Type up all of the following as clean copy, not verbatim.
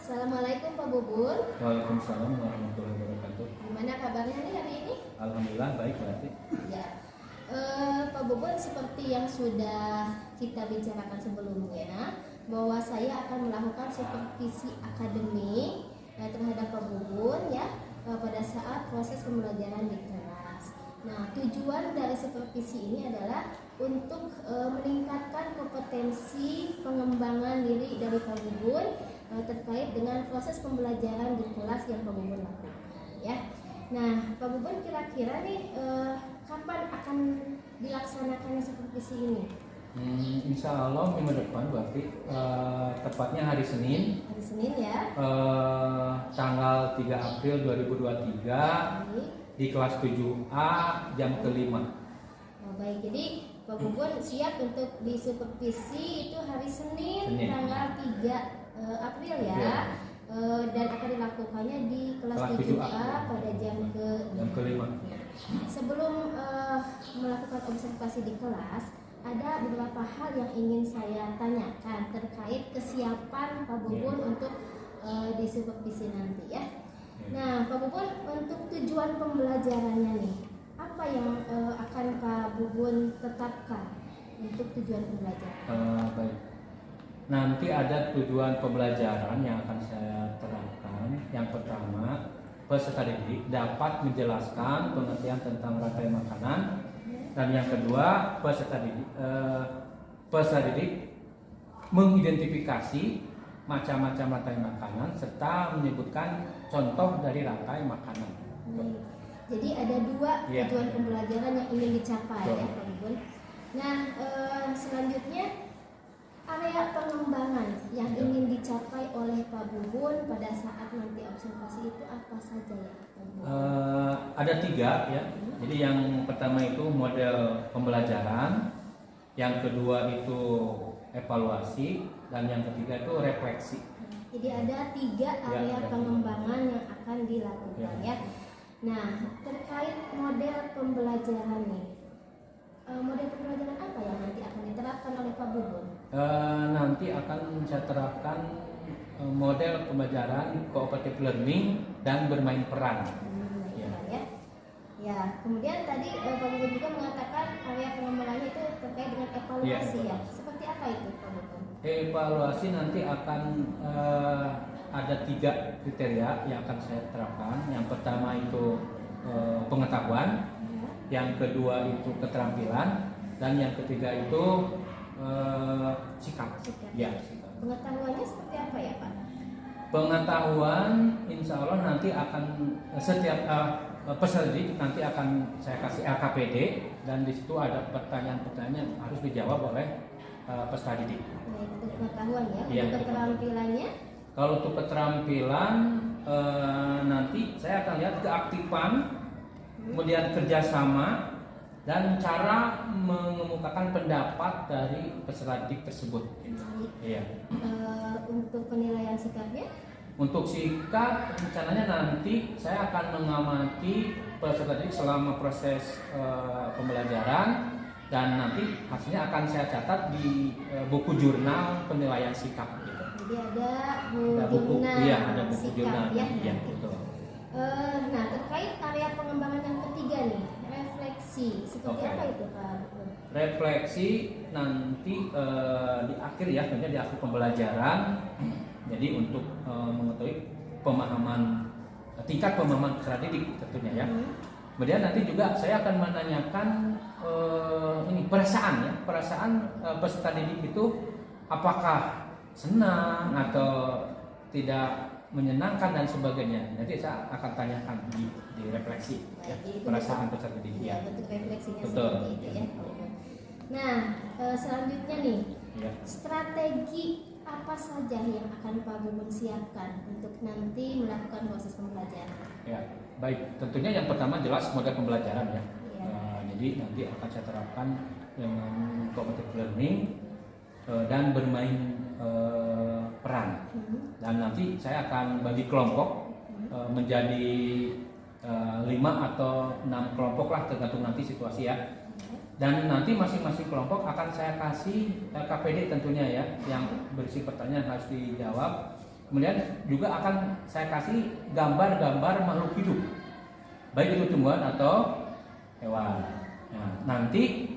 Assalamualaikum Pak Bubun. Waalaikumsalam warahmatullahi wabarakatuh. Gimana kabarnya nih hari ini? Alhamdulillah baik berarti. Ya, Pak Bubun, seperti yang sudah kita bicarakan sebelumnya, bahwa saya akan melakukan supervisi akademik terhadap Pak Bubun ya pada saat proses pembelajaran di kelas. Nah, tujuan dari supervisi ini adalah untuk meningkatkan kompetensi pengembangan diri dari Pak Bubun terkait dengan proses pembelajaran di kelas yang Pak Bubun lakukan ya. Nah, Pak Bubun kira-kira nih kapan akan dilaksanakannya supervisi ini? Insya Allah minggu depan berarti tepatnya hari Senin. Hari Senin ya. Tanggal 3 April 2023 di kelas 7A jam ke-5. Oh, baik, jadi Pak Bubun siap untuk disupervisi itu hari Senin. Tanggal 3 April ya. Dan akan dilakukannya di kelas 7A pada jam ke-5. Sebelum melakukan observasi di kelas, ada beberapa hal yang ingin saya tanyakan terkait kesiapan Pak Bubun untuk disupervisi nanti ya. Nah, Pak Bubun, untuk tujuan pembelajarannya nih, apa yang akan Pak Bubun tetapkan untuk tujuan pembelajaran? Baik. Nanti ada tujuan pembelajaran yang akan saya terapkan. Yang pertama, peserta didik dapat menjelaskan pengertian tentang rantai makanan, dan yang kedua, peserta didik mengidentifikasi macam-macam rantai makanan serta menyebutkan contoh dari rantai makanan. Jadi ada dua tujuan pembelajaran yang ingin dicapai ya Pak Bubun. Nah, selanjutnya area pengembangan yang ingin dicapai oleh Pak Bubun pada saat nanti observasi itu apa saja ya Pak Bubun? Ada 3 ya. Jadi yang pertama itu model pembelajaran, yang kedua itu evaluasi, dan yang ketiga itu refleksi. Jadi ada 3 area pengembangan yang akan dilakukan ya. Nah, terkait model pembelajaran nih, model pembelajaran apa yang nanti akan diterapkan oleh Pak Bubun? Nanti akan saya terapkan model pembelajaran cooperative learning dan bermain peran. Ya, kemudian tadi Pak Bubun juga mengatakan area pengembangannya itu terkait dengan evaluasi ya. Seperti apa itu Pak Bubun? Evaluasi nanti akan ada 3 kriteria yang akan saya terapkan. Yang pertama itu pengetahuan, yang kedua itu keterampilan, dan yang ketiga itu sikap. Ya, sikap. Pengetahuannya seperti apa ya Pak? Pengetahuan insya Allah nanti akan setiap peserta didik nanti akan saya kasih LKPD, dan di situ ada pertanyaan-pertanyaan harus dijawab oleh peserta didik. Itu pengetahuan ya. Untuk keterampilannya? Kalau untuk keterampilan nanti saya akan lihat keaktifan, kemudian kerjasama, dan cara mengemukakan pendapat dari peserta didik tersebut. Iya. Untuk penilaian sikapnya? Untuk sikap rencananya nanti saya akan mengamati peserta didik selama proses pembelajaran, dan nanti hasilnya akan saya catat di buku jurnal penilaian sikap. Gitu. Jadi ada buku jurnal. Iya, ada buku sikap, jurnal. Ya, iya, betul. Nah, terkait area pengembangan yang ketiga nih, refleksi. Seperti apa itu Pak? Refleksi nanti di akhir ya, tentunya di akhir pembelajaran. Jadi untuk mengetahui tingkat pemahaman peserta didik tentunya ya. Kemudian nanti juga saya akan menanyakan perasaan peserta didik itu apakah senang atau tidak menyenangkan dan sebagainya. Nanti saya akan tanyakan di refleksi. Baik, ya, perasaan peserta didik. Ya, bentuk refleksinya betul. Seperti itu ya. Nah, selanjutnya nih, strategi apa saja yang akan Pak Bubun siapkan untuk nanti melakukan proses pembelajaran? Ya, baik. Tentunya yang pertama jelas model pembelajaran ya. Jadi nanti akan saya terapkan dengan cooperative learning dan bermain peran. Dan nanti saya akan bagi kelompok menjadi 5 atau 6 kelompok lah, tergantung nanti situasi ya. Dan nanti masing-masing kelompok akan saya kasih KPD tentunya ya, yang berisi pertanyaan harus dijawab. Kemudian juga akan saya kasih gambar-gambar makhluk hidup, baik itu tumbuhan atau hewan. Nah, nanti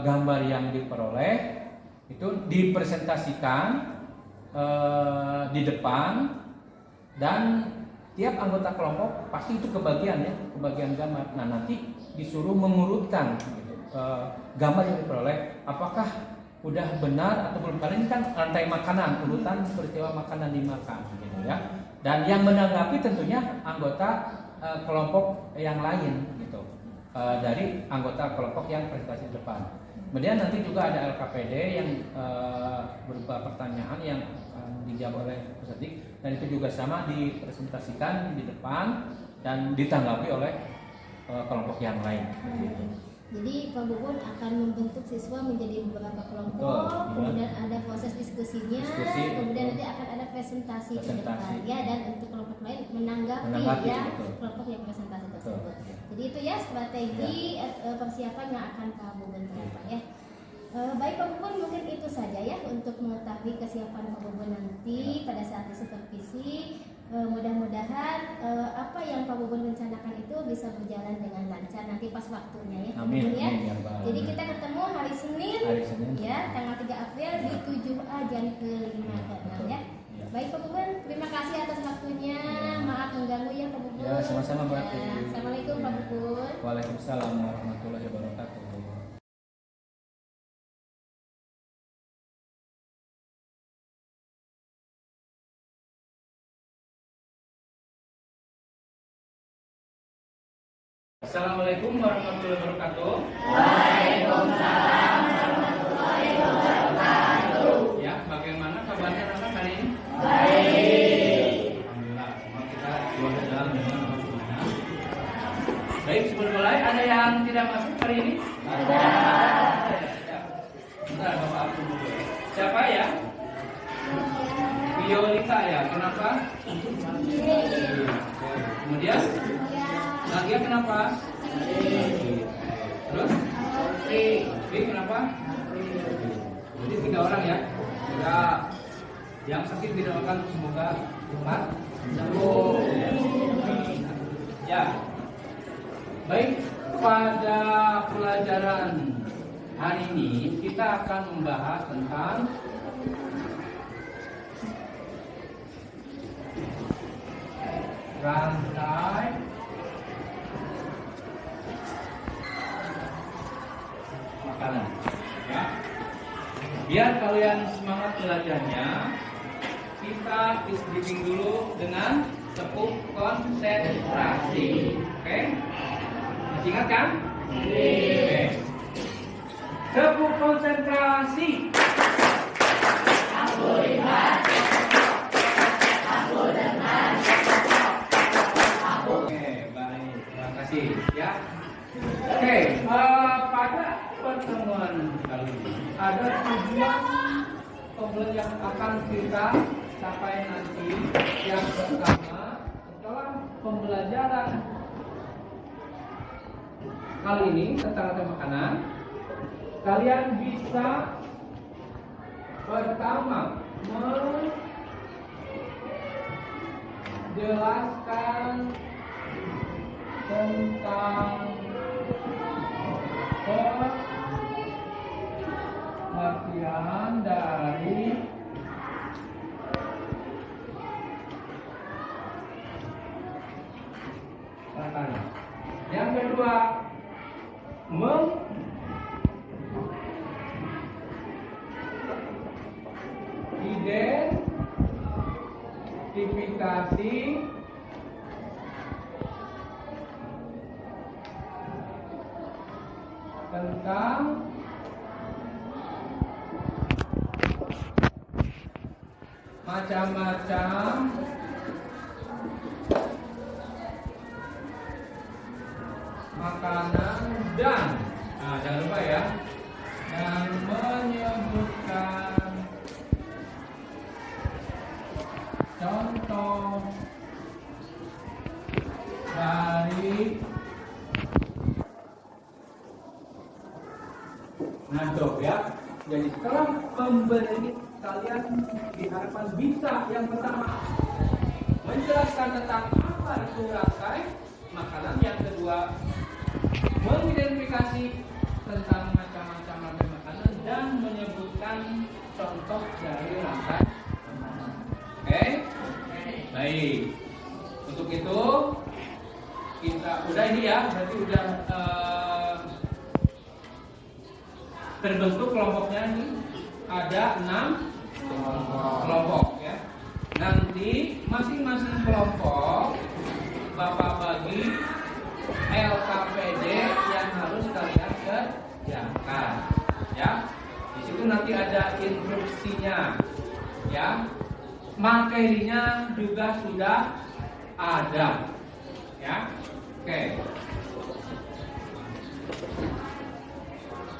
gambar yang diperoleh itu dipresentasikan di depan, dan tiap anggota kelompok pasti itu kebagian gambar. Nah, nanti disuruh mengurutkan gambar yang diperoleh, apakah udah benar atau belum. Karena ini kan rantai makanan, urutan peristiwa makanan dimakan gitu ya. Dan yang menanggapi tentunya anggota kelompok yang lain gitu, dari anggota kelompok yang presentasi di depan. Kemudian nanti juga ada LKPD yang berupa pertanyaan yang dijawab oleh peserta, dan itu juga sama dipresentasikan di depan dan ditanggapi oleh kelompok yang lain. Jadi Pak Bubun akan membentuk siswa menjadi beberapa kelompok, kemudian ada proses diskusinya, kemudian nanti akan ada presentasi ke depan ya, dan untuk kelompok lain menanggapi ya kelompok yang presentasi tersebut. Jadi itu ya strategi persiapan yang akan Pak Bubun terapkan ya. Baik Pak Bubun, mungkin itu saja ya untuk mengetahui kesiapan Pak Bubun nanti pada saat supervisi. Mudah-mudahan apa yang Pak Bubun rencanakan itu bisa berjalan dengan lancar nanti pas waktunya ya. Amin, ya. Amin, ya Jadi kita ketemu hari Senin ya, tanggal 3 April di 7A jam ke-5 ya. Baik Pak Bubun, terima kasih atas waktunya. Maaf mengganggu ya Pak Bubun. Ya, sama-sama Mbak. Assalamualaikum Pak Bubun. Waalaikumsalam warahmatullahi wabarakatuh. Assalamualaikum warahmatullahi wabarakatuh. Waalaikumsalam warahmatullahi wabarakatuh. Ya, bagaimana kabarnya anak hari ini? Baik. Alhamdulillah, semua kita keluarga dalam dengan Allah Subhanahu. Baik, sebelum mulai ada yang tidak masuk hari ini? Ada. Bentar, Bapak aku dulu. Siapa ya? Violita ya. Kenapa? Kemudian? Nadia kenapa? Terus? B kenapa? Jadi 3 orang ya. Ya. Yang sakit didoakan semoga cepat sembuh. Ya. Baik, pada pelajaran hari ini kita akan membahas tentang rantai makanan ya. Biar kalian semangat belajarnya, kita listening dulu dengan tepuk konsentrasi. Oke? Masih ingat kan? Oke. Tepuk konsentrasi. Aku lihat. Aku dengar. Oke, baik. Terima kasih ya. Oke, pada pertemuan kali ini ada tujuan pembelajaran yang akan kita capai nanti. Yang pertama, setelah pembelajaran kali ini tentang rantai makanan, kalian bisa pertama menjelaskan tentang pengertian dari makanan. Yang kedua, mengidentifikasi tentang macam-macam makanan dan jangan lupa ya, dan menyebutkan contoh dari ngantuk ya. Jadi setelah ini kalian diharapkan bisa yang pertama menjelaskan tentang apa itu rantai makanan, yang kedua mengidentifikasi tentang macam-macam rantai makanan dan menyebutkan contoh dari rantai makanan. Oke? Baik. Untuk itu kita udah ini ya, berarti udah terbentuk kelompoknya ini ada 6 kelompok ya. Nanti masing-masing kelompok Bapak bagi LKPD yang harus kalian kerjakan ya. Di situ nanti ada instruksinya ya. Materinya juga sudah ada ya. Oke.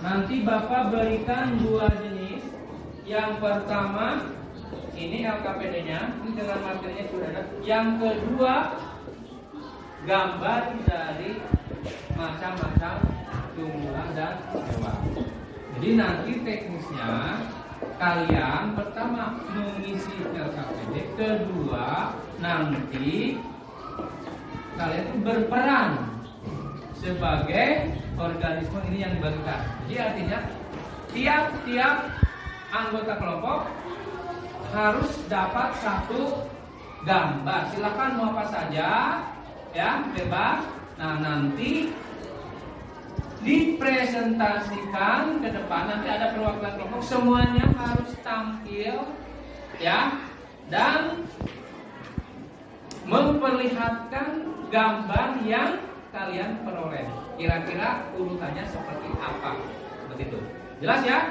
Nanti Bapak berikan 2 jenis. Yang pertama ini LKPD-nya, ini dengan materinya sudah ada. Yang kedua gambar dari macam-macam tumbuhan dan hewan. Jadi nanti teknisnya kalian pertama mengisi LKPD, kedua nanti kalian itu berperan sebagai organisme ini yang dibagikan. Jadi artinya tiap-tiap anggota kelompok harus dapat 1 gambar. Silakan mau apa saja ya, bebas. Nah, nanti dipresentasikan ke depan, nanti ada perwakilan kelompok, semuanya harus tampil ya, dan memperlihatkan gambar yang kalian peroleh. Kira-kira urutannya seperti apa? Begitu. Jelas ya?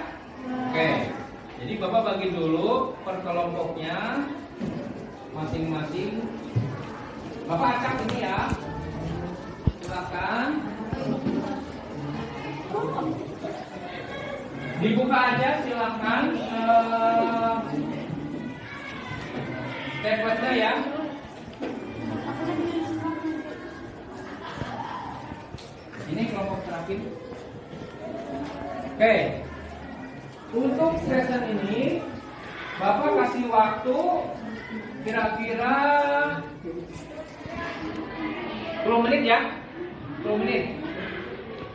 Oke. Jadi Bapak bagi dulu per kelompoknya masing-masing. Bapak acak ini ya. Silakan. Dibuka aja silakan. Templatenya ya. Ini kelompok terakhir. Oke. Untuk session ini Bapak kasih waktu kira-kira 10 menit ya. 10 menit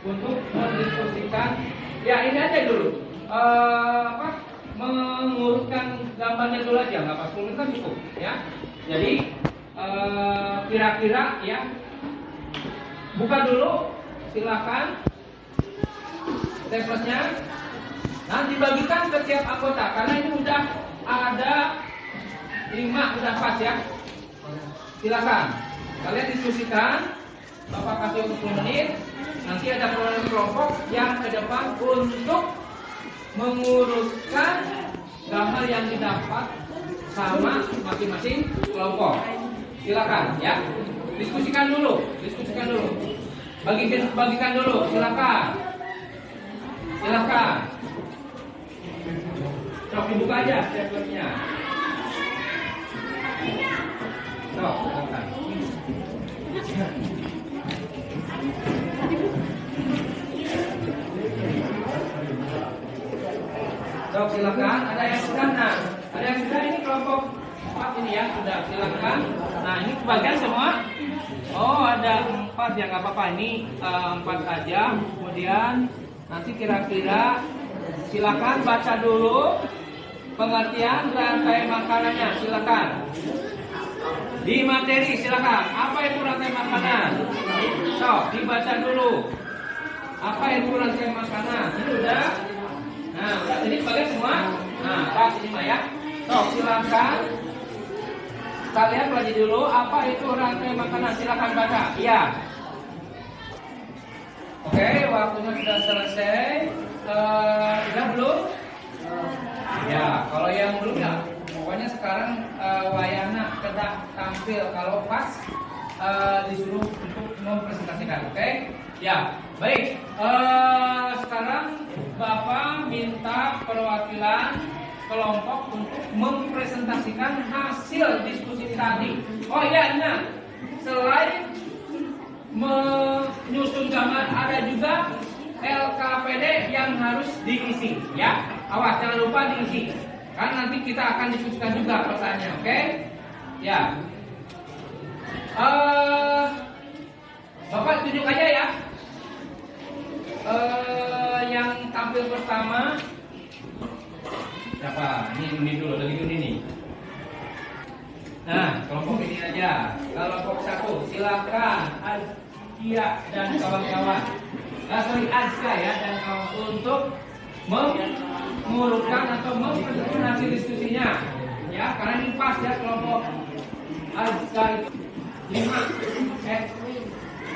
untuk mendiskusikan. Ya ini aja dulu. Mengurutkan gambarnya dulu aja, nggak apa, 10 menit kan cukup ya. Jadi kira-kira ya, buka dulu silakan templatenya. Nah, dibagikan ke tiap anggota karena ini udah ada 5 udah pas ya. Silakan kalian diskusikan. Bapak kasih 10 menit. Nanti ada kelompok yang ke depan untuk menguruskan gambar yang didapat sama masing-masing kelompok. Silakan ya. Diskusikan dulu. Bagikan dulu. Silakan. Sok dibuka aja templatenya. Sok, silakan. Sok silakan. Ada yang sudah? Nah, ada yang sudah. Ini kelompok 4 ini ya, sudah silakan. Nah, ini kebagian semua. Oh, ada 4 ya, nggak apa-apa. Ini 4 aja. Kemudian nanti kira-kira silakan baca dulu pengertian rantai makanannya. Silakan. Di materi silakan. Apa itu rantai makanan? So, dibaca dulu. Apa itu rantai makanan? Ini udah. Nah, udah ini bagian semua. Nah, pas ini Maya. So, silakan. Kalian pelajari dulu apa itu rantai makanan. Silakan baca. Iya. Oke, waktunya sudah selesai. Udah belum? Ya, kalau yang belum ya, pokoknya sekarang wayana kedah tampil kalau pas disuruh untuk mempresentasikan. Oke? Ya, baik. Sekarang Bapak minta perwakilan kelompok untuk mempresentasikan hasil diskusi tadi. Oh iya, ingat, selain menyusun gambar ada juga LKPD yang harus diisi ya. Awas, jangan lupa diisi. Karena nanti kita akan diskusikan juga pertanyaannya, oke? Ya. Bapak tunjuk aja ya. Yang tampil pertama siapa? Ini dulu, dari ini nih. Nah, kelompok ini aja. Kelompok 1, silakan Azkia dan kawan-kawan. Azka ya dan kawan untuk mengurutkan atau mempresentasikan hasil diskusinya. Ya, karena ini pas ya kelompok Azka itu 5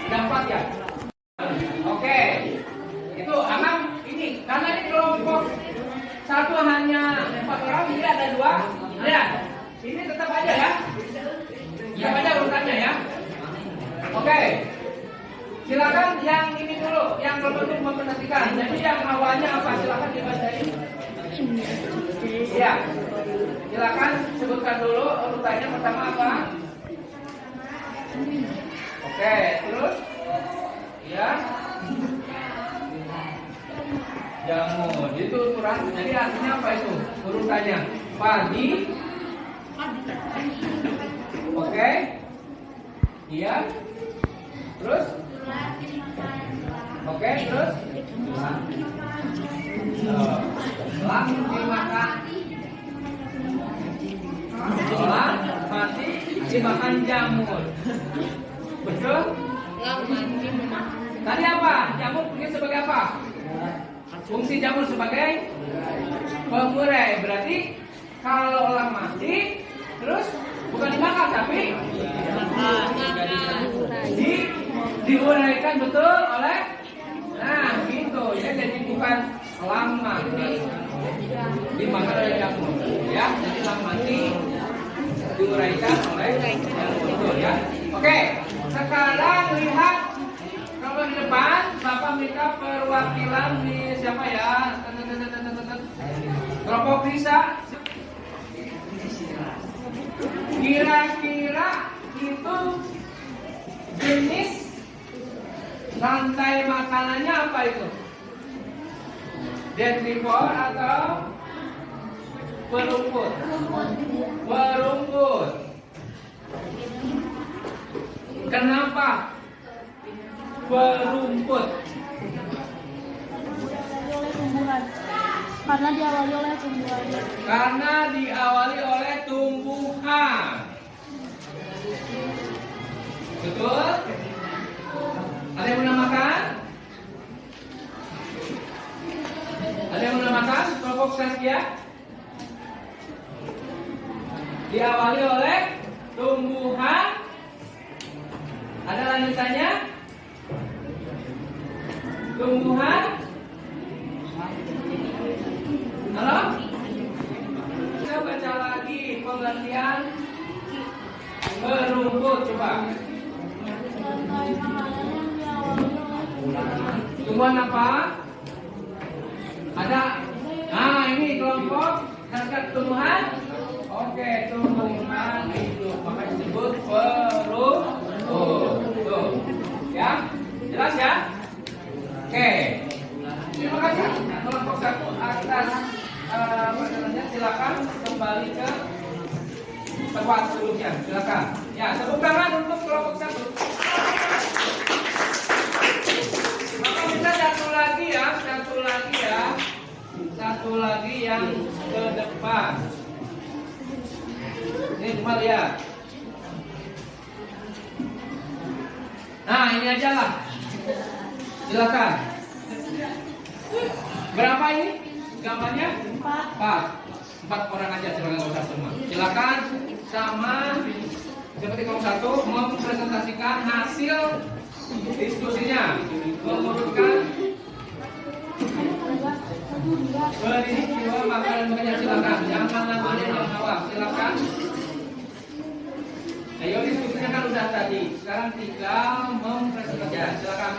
ada 4 ya. Oke. Itu Anam ini karena ini kelompok 1 hanya 4 orang, ini ada 2. Lihat. Ini tetap aja ya. Tetap aja urutannya ya. Oke. Silakan yang ini dulu, yang kelompok itu mempresentasikan. Jadi yang awalnya apa? Silakan dibacain. Iya. Silakan sebutkan dulu urutannya pertama apa? Oke, terus? Ya. Jamur. Itu ukuran. Jadi artinya apa itu? Urutannya. Pagi. Oke. Iya. Terus? Oke, terus? Selang dimakan. Selang mati dimakan jamur. Betul? Tadi apa? Jamur fungsi sebagai apa? Fungsi jamur sebagai pengurai. Berarti kalau orang mati, terus bukan dimakan tapi diuraikan betul oleh. Nah, gitu ya. Jadi bukan elang mati dimakan oleh jamur, ya. Jadi elang mati diuraikan oleh jamur, betul ya. Oke, sekarang lihat kalau di depan, Bapak minta perwakilan di siapa ya? Kelompok bisa. Kira-kira itu jenis rantai makanannya apa itu? Detrivor atau perumput? Perumput. Kenapa perumput? Karena diawali oleh tumbuhan. Karena diawali oleh tumbuhan. Betul? Ada yang menamakan? Ada yang menamakan kelompok Saskia? Diawali oleh tumbuhan. Ada lanjutannya? Tumbuhan. Halo? Kita baca lagi pengertian perumput, coba. Tumbuhan apa? Ada. Nah, ini kelompok dasar tumbuhan. Oke, tumbuhan itu maka disebut perumput. Tuh. Ya? Jelas ya? Oke. Terima kasih kelompok 1 atas silakan kembali ke tempat sebelumnya. Silakan. Ya, tepuk tangan untuk kelompok 1. Maka kita satu lagi ya, satu lagi yang ke depan. Ini cuma lihat. Nah, ini aja lah. Silakan. Berapa ini gambarnya? 4 orang aja, silakan usah semua. Silakan sama seperti kelompok 1 mempresentasikan hasil diskusinya, mengurutkan peristiwa makanan makanya. Silakan, jangan namanya yang awal. Silakan. Ayo diskusinya kan udah tadi. Sekarang tinggal mempresentasikan. Silakan.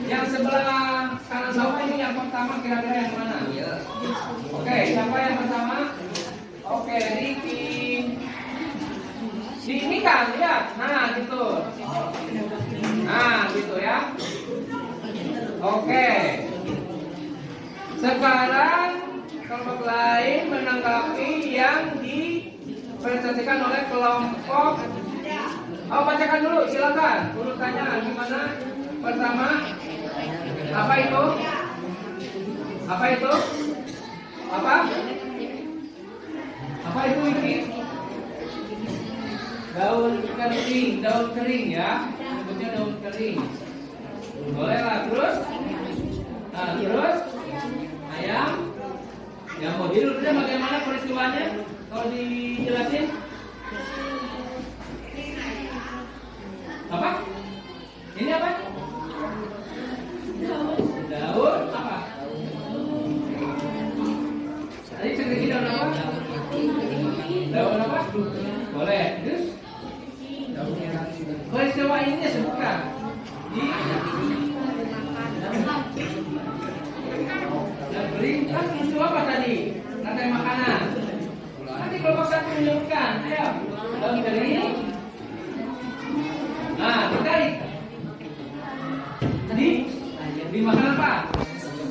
Yang sebelah kanan bawah ini yang pertama kira-kira yang mana? Oke, siapa yang pertama? Oke, Riki. Ini kan, lihat. Nah, gitu. Nah, gitu ya. Oke. Sekarang kelompok yang dipresentasikan oleh kelompok. Oh, bacakan dulu, silakan. Urutannya gimana? Pertama, apa itu? Apa itu? Apa? Apa itu ini? Daun kering ya. Sebutnya daun kering. Boleh lah, terus? Nah, terus? Ayam. Ya mau dulu bagaimana peristiwanya? Kalau dijelasin? Apa? Ini apa? Daun apa? Tadi cerita daun apa? Daun apa? Boleh. Terus? Peristiwa ini sebutkan. Yang kering kan peristiwa apa tadi? Rantai makanan. Nanti kelompok satu menyebutkan. Ayo. Daun kering. Nah, ditarik. Tadi dimakan apa?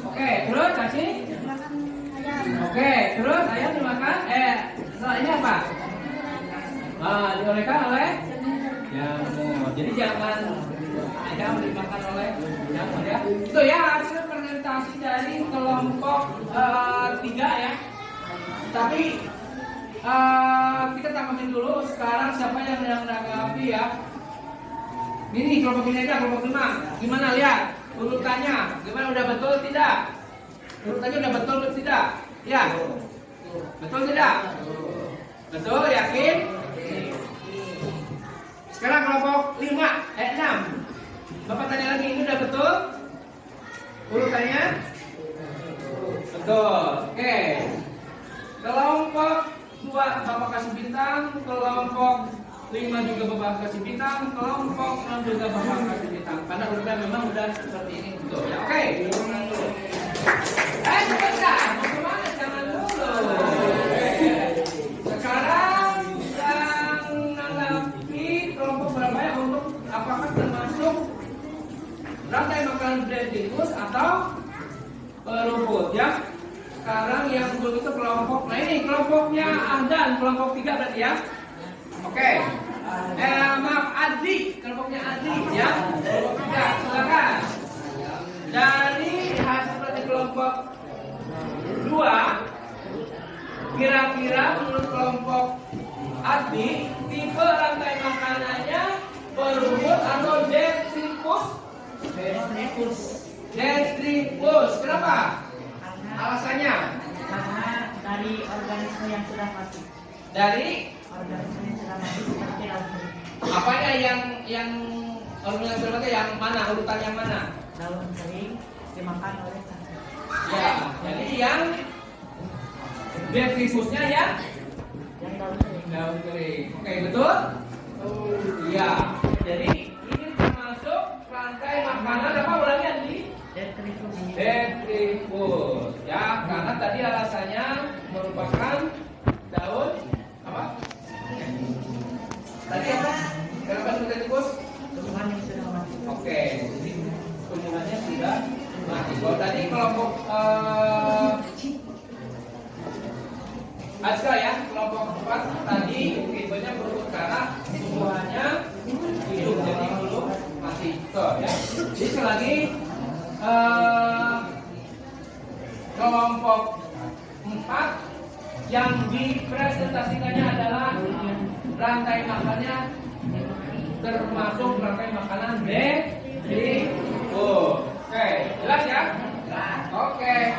Oke, terus kasih. Oke, terus ayam dimakan. Setelah ini apa? Diolehkan oleh nyamuk. Jadi jangan ayam dimakan oleh nyamuk ya. Itu ya hasil presentasi dari kelompok 3 ya. Tapi kita tangkapin dulu sekarang siapa yang menanggapi ya. Ini kelompok ini aja, kelompok 5. Gimana lihat urutannya? Gimana, udah betul tidak? Urutannya udah betul atau tidak? Ya. Betul tidak? Betul, yakin? Sekarang kelompok 6. Bapak tanya lagi, ini udah betul? Urutannya? Betul. Oke. Kelompok 2 Bapak kasih bintang, kelompok 5 juga Bapak kasih bintang, kelompok 6 juga Bapak kasih bintang. Karena urutan memang udah seperti ini, betul ya. Oke. Sebentar, mau kemana? Jangan dulu. Sekarang yang menanggapi kelompok berapa ya, untuk apakah termasuk rantai makanan tikus atau rumput ya. Sekarang yang betul itu kelompok. Nah ini kelompoknya Ahdan, kelompok 3 berarti ya. Oke. Maaf, Adi, kelompoknya Adi ya. Kelompok 3, silakan. Dari hasil berarti kelompok 2, kira-kira menurut kelompok Adi, tipe rantai makanannya berumput atau detritus? Detritus. Kenapa? Alasannya? Karena dari organisme yang sudah mati. Dari Organisme yang sudah mati seperti daun kering. apanya yang organisme mati yang mana? Urutan yang mana? Daun kering dimakan oleh cacing. Ya, jadi yang detritusnya ya Yang daun kering. daun kering. Oke, betul? Iya. Jadi ini termasuk rantai makanan apa ulangi Andi? Detritus. Detritus. Ya, karena tadi alasannya merupakan daun apa? Tadi apa? Kenapa disebut detritus? Tumbuhan yang sudah mati. Oke, jadi tumbuhannya sudah mati. Kalau tadi kelompok Azka ya, kelompok 4 tadi tipenya berurut karena tumbuhannya hidup, jadi belum mati. Tuh ya. Jadi sekali lagi kelompok 4 yang dipresentasikannya adalah rantai makannya termasuk rantai makanan detritus. Oke, jelas ya? Oke.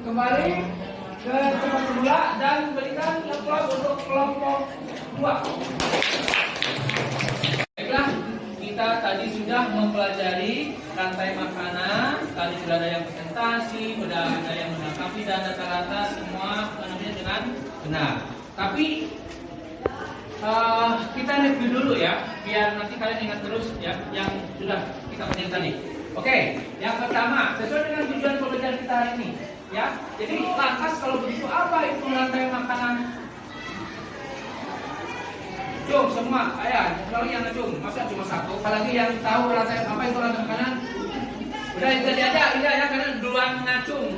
Kembali ke tempat semula dan berikan aplaus untuk kelompok 2. Baiklah, kita tadi sudah mempelajari rantai makanan. Tadi sudah ada yang presentasi, sudah ada yang menangkapi dan rata-rata semua dengan benar. Tapi kita review dulu ya, biar nanti kalian ingat terus ya yang sudah kita pelajari tadi. Oke, yang pertama sesuai dengan tujuan pembelajaran kita hari ini ya. Jadi lantas kalau begitu apa itu rantai makanan? Cung semua, ayah, kalau yang cung, masa cuma satu? Apalagi yang tahu rantai apa itu rantai makanan? Udah jadi aja, ya karena duluan ngacung.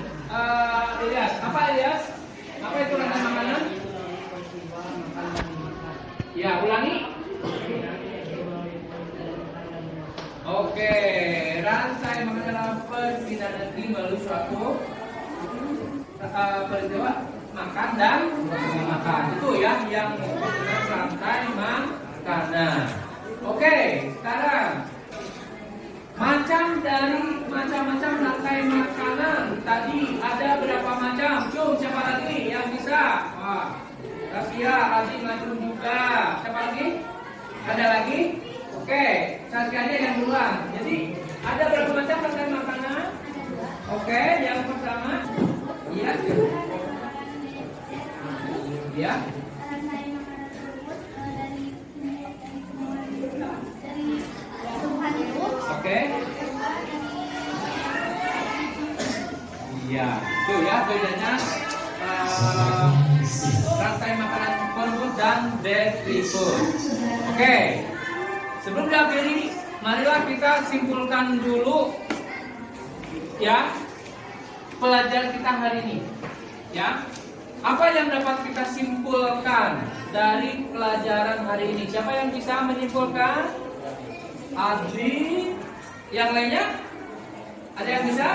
Ilyas, apa Ilyas? Apa itu rantai makanan? berpindah melalui suatu peristiwa makan dan makan. Itu ya yang disebut dengan rantai makanan. Oke, sekarang macam-macam rantai makanan. Tadi ada berapa macam? Siapa lagi yang bisa? Rasia, Adi ngacung juga. Siapa lagi? Ada lagi? Oke, Saskia aja yang duluan. Jadi ada berapa macam rantai makanan? Oke, yang pertama, iya. Ya. Oke. Iya, itu ya bedanya rantai makanan food dan baby food. Oke. Sebelum diakhiri, marilah kita simpulkan dulu ya pelajaran kita hari ini. Ya. Apa yang dapat kita simpulkan dari pelajaran hari ini? Siapa yang bisa menyimpulkan? Adi, yang lainnya? Ada yang bisa?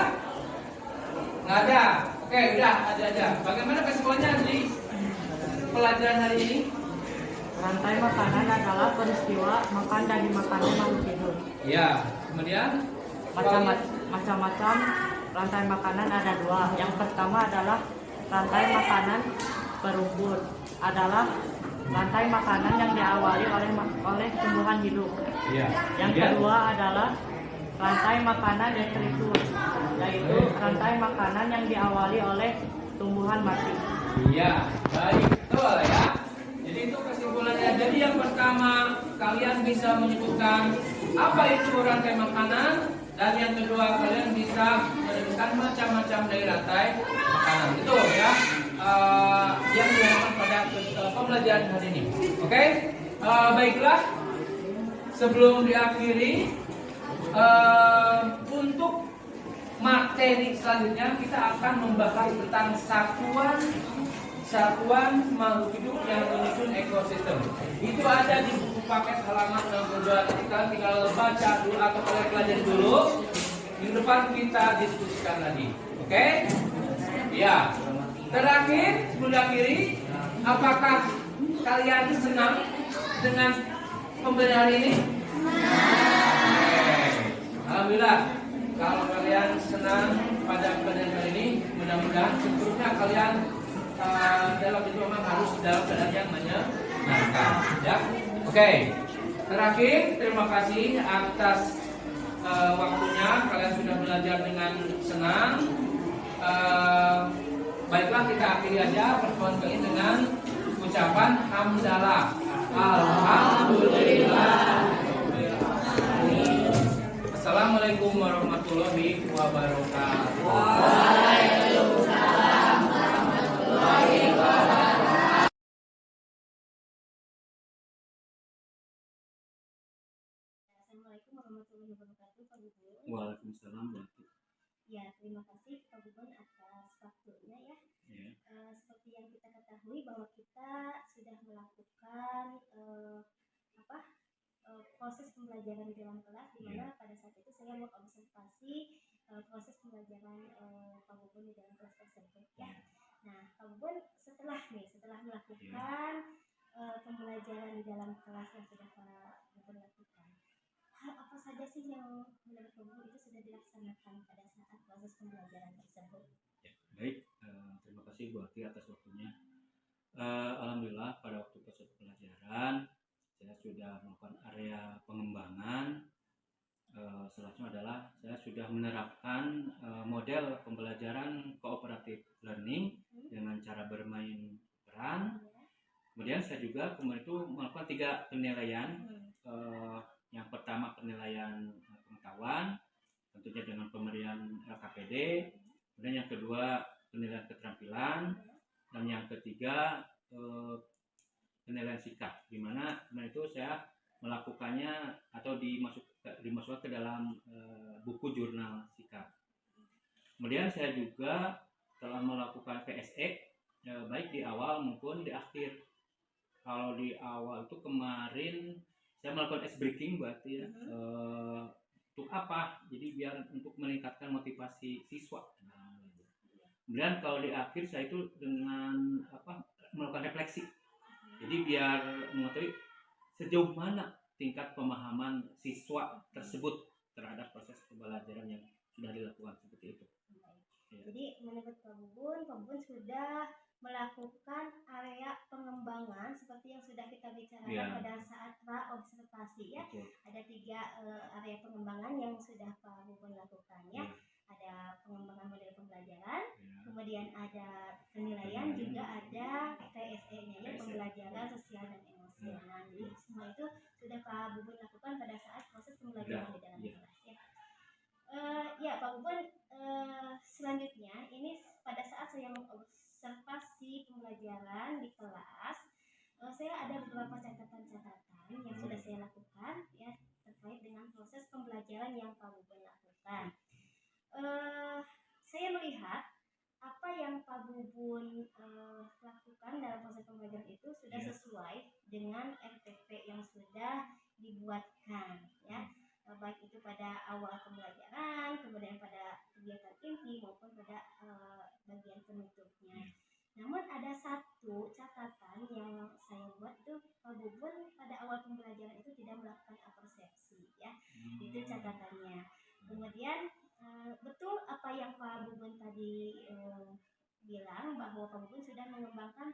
Nggak ada. Oke, udah ada aja. Bagaimana kesimpulannya di pelajaran hari ini? Rantai makanan adalah peristiwa makan dan dimakannya makhluk hidup. Ya, kemudian Macam-macam rantai makanan ada dua. Yang pertama adalah rantai makanan berumput, adalah rantai makanan yang diawali oleh tumbuhan hidup. ya. Yang kedua adalah rantai makanan detritus, yaitu rantai makanan yang diawali oleh tumbuhan mati. Iya, baik, betul ya. Jadi itu kesimpulannya. Jadi yang pertama kalian bisa menyebutkan apa itu rantai makanan, dan yang kedua kalian bisa menemukan macam-macam dari rantai makanan. Itu ya yang dilakukan pada pembelajaran hari ini. Oke, baiklah. Sebelum diakhiri, untuk materi selanjutnya kita akan membahas tentang satuan makhluk hidup yang menyusun ekosistem. Itu ada di buku paket halaman 62. Nanti kalian tinggal baca dulu atau kalian pelajari dulu. Minggu depan kita diskusikan lagi. Oke? Ya. Terakhir, sebelum diakhiri, apakah kalian senang dengan pembelajaran ini? Alhamdulillah. Kalau kalian senang pada pembelajaran kali ini, mudah-mudahan seterusnya kalian dalam itu memang harus dalam keadaan yang menyenangkan. Ya, oke. Terakhir, terima kasih atas waktunya. Kalian sudah belajar dengan senang. Baiklah, kita akhiri aja pertemuan kali ini dengan ucapan hamdalah. Alhamdulillah. Assalamualaikum warahmatullahi wabarakatuh. Waalaikumsalam warahmatullahi wabarakatuh. Assalamualaikum warahmatullahi wabarakatuh, Pak Gubun. Waalaikumsalam warahmatullahi. Ya, terima kasih Pak Gubun atas waktunya ya. Seperti yang kita ketahui bahwa kita sudah melakukan proses pembelajaran di dalam kelas, di mana pada saat itu saya mengobservasi proses pembelajaran Pak Gubun di dalam kelas tersebut ya. Nah, Pak Gubun setelah melakukan pembelajaran di dalam kelas yang sudah Pak Gubun lakukan, hal apa saja sih yang menurut Pak Gubun itu sudah dilaksanakan pada saat proses pembelajaran tersebut? Ya, baik, terima kasih Bu Ati atas waktunya. Alhamdulillah pada waktu proses pembelajaran saya sudah melakukan area pengembangan. Selanjutnya adalah saya sudah menerapkan model pembelajaran cooperative learning dengan cara bermain peran. Kemudian saya juga kemarin itu melakukan 3 penilaian. Yang pertama penilaian pengetahuan, tentunya dengan pemberian LKPD. Kemudian yang kedua penilaian keterampilan, dan yang ketiga penilaian sikap, di mana kemarin itu saya melakukannya atau dimasukkan ke dalam buku jurnal sikap. Kemudian saya juga telah melakukan PSE baik di awal maupun di akhir. Kalau di awal itu kemarin saya melakukan ice breaking berarti ya, Untuk apa? Jadi biar untuk meningkatkan motivasi siswa. Kemudian kalau di akhir saya itu dengan melakukan refleksi. Jadi biar mengetahui sejauh mana tingkat pemahaman siswa tersebut terhadap proses pembelajaran yang sudah dilakukan seperti itu. Ya. Jadi menurut Pak Bubun sudah melakukan area pengembangan seperti yang sudah kita bicarakan pada saat pra-observasi ya. Betul. Ada 3 area pengembangan yang sudah Pak Bubun lakukan ya. Ada pengembangan model pembelajaran, kemudian ada penilaian, juga ada PSE-nya ya, pembelajaran sosial dan emosional. Jadi semua itu sudah Pak Bubun lakukan pada saat proses pembelajaran di dalam kelas ya. Ya Pak Bubun, selanjutnya ini pada saat saya mengobservasi pembelajaran di kelas, saya ada beberapa catatan-catatan yang sudah saya lakukan ya terkait dengan proses pembelajaran yang Pak Bubun lakukan. Saya melihat apa yang Pak Bubun lakukan dalam proses pembelajaran itu sudah sesuai dengan RPP yang sudah dibuatkan ya, baik itu pada awal pembelajaran, kemudian pada kegiatan inti maupun pada bagian penutupnya. Namun ada satu catatan yang saya buat itu, Pak Bubun pada awal pembelajaran itu tidak melakukan apersepsi ya, itu catatannya. Kemudian betul apa yang Pak Bubun tadi bilang bahwa Pak Bubun sudah mengembangkan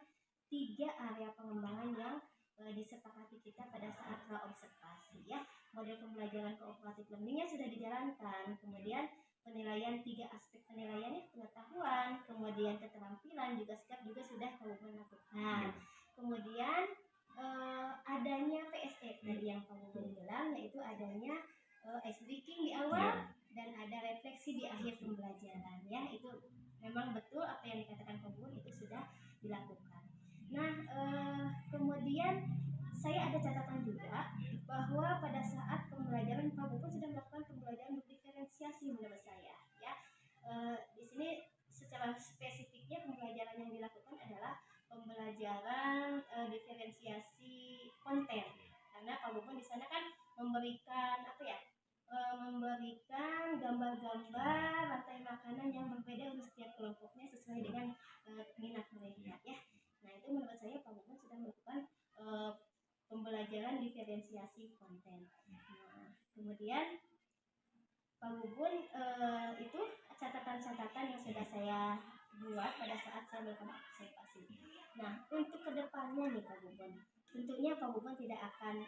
3 area pengembangan yang disepakati kita pada saat pra-observasi ya. Model pembelajaran cooperative learning-nya sudah dijalankan, kemudian penilaian 3 aspek penilaiannya, pengetahuan, kemudian keterampilan, juga sikap juga sudah Pak Bubun lakukan. Kemudian adanya PSE tadi yang Pak Bubun bilang, yaitu adanya ice breaking di awal dan ada refleksi di akhir pembelajaran ya. Itu memang betul apa yang dikatakan Pak Bubun itu sudah dilakukan. Nah, kemudian saya ada catatan juga bahwa pada saat pembelajaran Pak Bubun sudah melakukan pembelajaran berdiferensiasi menurut saya ya. Di sini secara spesifiknya pembelajaran yang dilakukan adalah pembelajaran diferensiasi konten, karena Pak Bubun di sana kan memberikan memberikan gambar-gambar rantai makanan yang berbeda untuk setiap kelompoknya sesuai dengan minat mereka ya. Nah itu menurut saya Pak Bubun sudah melakukan pembelajaran diferensiasi konten. Nah, kemudian Pak Bubun itu catatan-catatan yang sudah saya buat pada saat saya melakukan observasi. Nah untuk kedepannya nih Pak Bubun, tentunya Pak Bubun tidak akan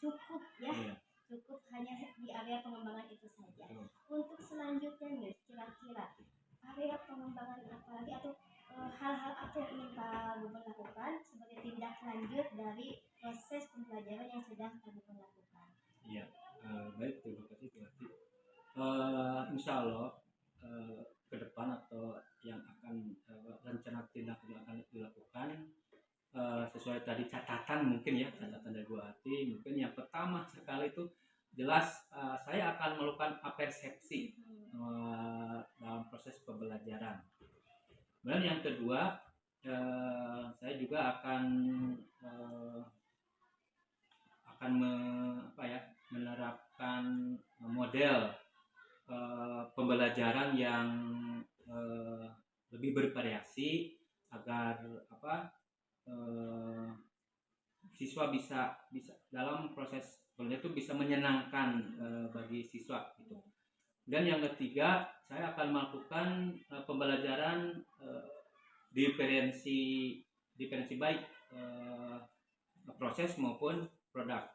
cukup ya. Cukup hanya di area pengembangan itu saja. Untuk selanjutnya nih, kira-kira area pengembangan apa lagi atau hal-hal apa yang ingin Pak Bubun lakukan sebagai tindak lanjut dari proses pembelajaran yang sudah Pak Bubun lakukan? Iya, baik, terima kasih Bu Ati. Insya Allah ke depan atau yang akan rencana tindak yang akan dilakukan sesuai tadi catatan mungkin ya, catatan dari Bu Ati, mungkin yang pertama sekali itu jelas saya akan melakukan apersepsi dalam proses pembelajaran. Kemudian yang kedua saya juga akan menerapkan model pembelajaran yang lebih bervariasi agar siswa bisa dalam proses belajar itu bisa menyenangkan bagi siswa gitu. Dan yang ketiga, saya akan melakukan pembelajaran diferensi baik proses maupun produk.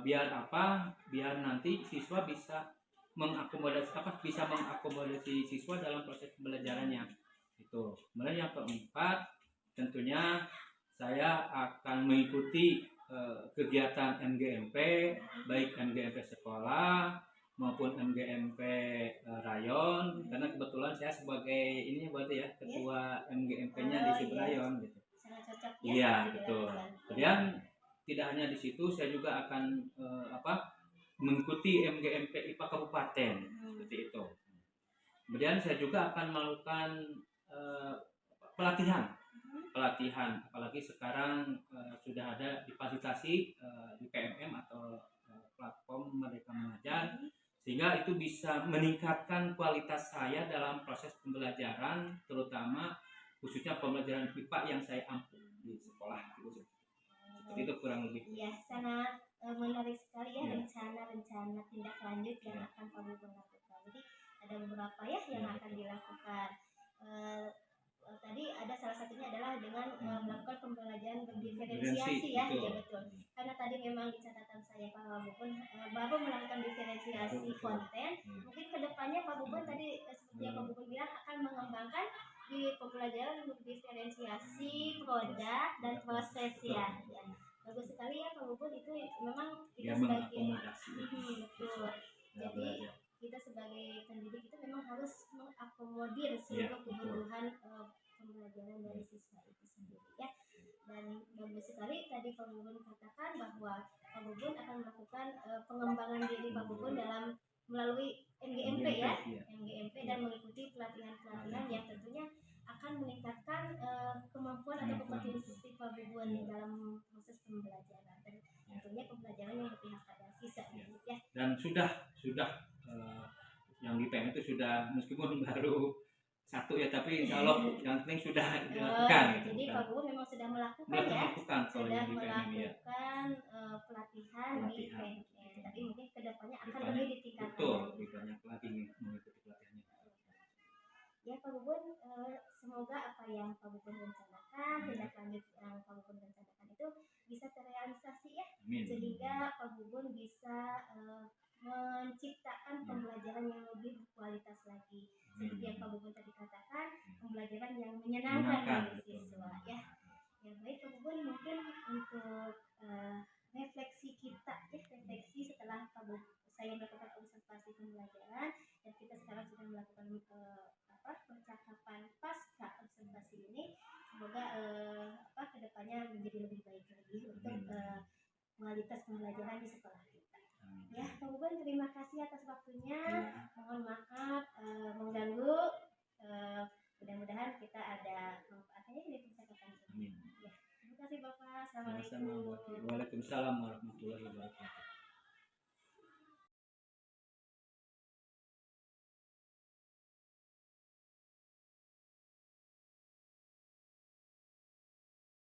Biar nanti siswa bisa mengakomodasi siswa dalam proses pembelajarannya. Itu. Kemudian yang keempat, tentunya saya akan mengikuti kegiatan MGMP, baik MGMP sekolah maupun MGMP rayon, karena kebetulan saya sebagai ketua MGMP-nya di Sibrayon gitu. Sangat cocok ya. Iya, betul. Kemudian tidak hanya di situ, saya juga akan mengikuti MGMP IPA Kabupaten seperti itu. Kemudian saya juga akan melakukan pelatihan, apalagi sekarang sudah ada difasilitasi di PMM atau platform Merdeka Mengajar, sehingga itu bisa meningkatkan kualitas saya dalam proses pembelajaran, terutama khususnya pembelajaran IPA yang saya ampu di sekolah gitu. Seperti itu kurang lebih. Ya, sangat menarik sekali ya, Ya. rencana-rencana tindak lanjut yang Ya. akan Pak Bubun lakukan. Jadi ada beberapa ya yang Ya, akan dilakukan. Tadi ada salah satunya adalah dengan melakukan pembelajaran berdiferensiasi ya, betul. ya betul. Karena tadi memang di catatan saya Pak Bubun baru melakukan diferensiasi Betul. konten. Mungkin kedepannya Pak Bubun tadi seperti yang Pak Bubun bilang akan mengembangkan di pembelajaran berdiferensiasi produk dan proses ya. Ya. Bagus sekali ya Pak Bubun, itu memang kita sebagai betul. Jadi kita sebagai pendidik itu memang harus mengakomodir seluruh kebutuhan pembelajaran dari siswa itu sendiri ya. Dan bagus sekali tadi Pak Bubun katakan bahwa Pak Bubun akan melakukan pengembangan diri Pak Bubun dalam melalui MGMP ya, MGMP dan mengikuti pelatihan-pelatihan yang tentunya akan meningkatkan kemampuan atau kompetensi Pak Bubun dalam proses pembelajaran dan tentunya pembelajaran yang berpihak pada siswa ya. Dan sudah yang di PM itu sudah meskipun baru satu ya, tapi insya Allah yang penting sudah dilakukan. Jadi Pak Bubun memang sudah melakukan sudah melakukan pelatihan di PNN, tapi mungkin kedepannya akan lebih ditingkatkan. Betul, lebih banyak lagi mengikuti pelatihannya. Ya Pak Bubun, semoga apa yang Pak Bubun rencanakan, tindak lanjut yang Pak Bubun rencanakan itu bisa terrealisasi ya. Amin. Sehingga Pak Bubun bisa menciptakan pembelajaran yang lebih berkualitas lagi. Seperti yang Pak Bubun tadi katakan, pembelajaran yang menyenangkan bagi siswa ya. Ya baik Pak Bubun, mungkin untuk refleksi kita ya, refleksi setelah Pak Bubun saya melakukan observasi pembelajaran dan kita sekarang sudah melakukan percakapan pasca observasi ini, semoga kedepannya menjadi lebih baik lagi untuk kualitas pembelajaran di sekolah kita. Ya Pak Bubun, terima kasih atas waktunya. Mohon maaf mengganggu. Mudah-mudahan kita ada manfaatnya dari percakapan ini. Ya, terima kasih Bapak. Assalamualaikum. Waalaikumsalam warahmatullahi wabarakatuh.